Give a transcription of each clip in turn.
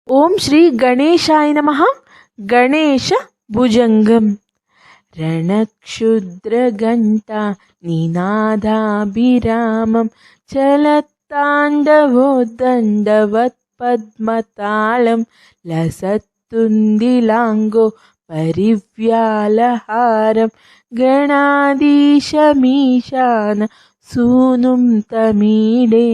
ఓం శ్రీ గణేశాయ నమః. గణేశ భుజంగం. రణక్షుద్రఘంటా నినాదాభిరామం చలత్తాండవోద్దండవత్పద్మతాళం లసత్తుందిలాంగో పరివ్యాలహారం గణాధీశమీశాన సూనుం తమీడే.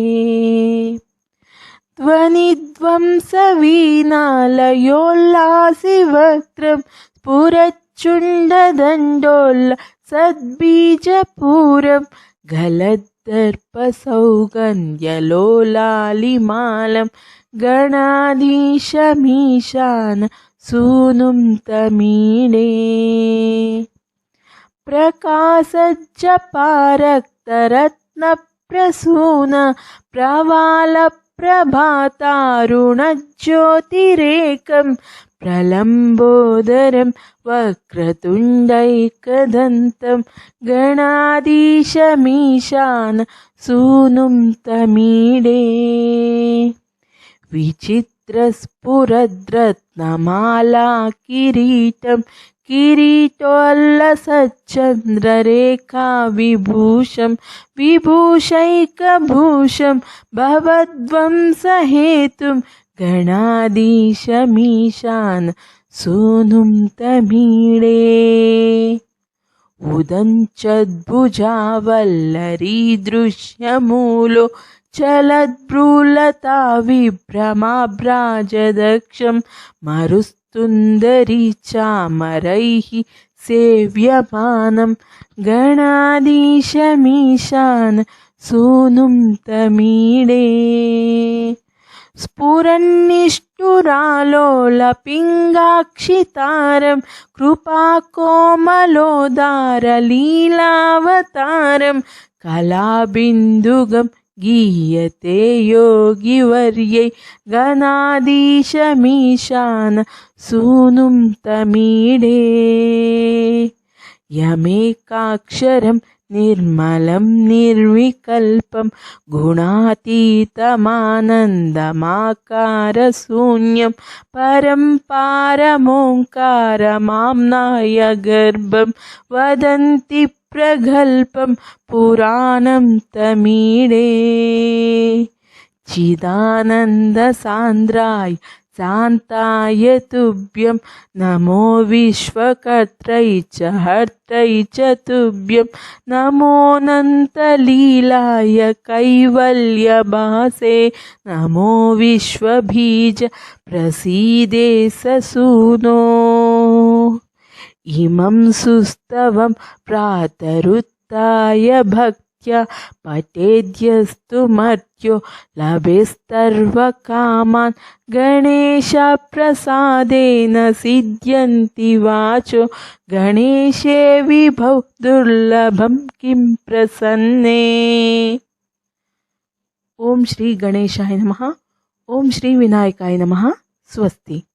ధ్వనిధ్వంసవీనాలయోల్లాసివక్త్రం స్ఫురచ్చుండదండోల్ల సద్బీజపూరం గలద్దర్పసౌగంధ్యలోలాలిమాలం గణాధీశమీశాన సూనుం తమీడే. ప్రకాశజ్జపారక్తరత్నప్రసూన ప్రవాల ప్రభాతారుణజ్యోతిరేకం ప్రలంబోదరం వక్రతుండైకదంతం గణాధీశమీశాన సూనుం తమీడే. విచిత్రస్ఫురద్రత్నమాలా కిరీటం కిరీటోల్లసచ్చంద్రరేఖా విభూషం విభూషైకభూషం భవద్వంసహేతుం గణాధీశమీశాన సూనుం తమీడే. ఉదంచద్భుజావల్లరీదృశ్యమూలో చలద్భ్రూలతా విభ్రమాభ్రాజదక్షం మరుస్తుందరీ చామరైః సేవ్యమానం గణాధీశమీశాన సూనుం తమీడే. స్ఫురన్నిష్ఠురాలోలపింగాక్షితారం కృపాకోమలోదారలీలావతారం కళాబిందుగం గీయతే యోగివర్యై గణాధీశమీశాన సూనుం తమీడే. యమేకాక్షరం నిర్మలం నిర్వికల్పం గుణాతీతమానందమాకారశూన్యం పరం పారమోంకారమామ్నాయ గర్భం వదంతి ప్రగల్భం పురాణం తమీడే. చిదానందసాంద్రాయ శాంతాయ తుభ్యం నమో విశ్వకర్త్రై చ హర్త్రై చ తుభ్యం నమోऽనంతలీలాయ కైవల్యభాసే నమో విశ్వబీజ ప్రసీదే సూనో. ఇమం సుస్తవం ప్రాతరుత్థాయ భక్త్యా పఠేద్యస్తు మర్త్యో లభేస్తర్వకామాన్ గణేశ ప్రసాదేన సిద్ధ్యంతి వాచో గణేశే విభౌ దుర్లభం కిం ప్రసన్నే. ఓం శ్రీ గణేశాయ నమః. ఓం శ్రీ వినాయకాయ నమః. స్వస్తి.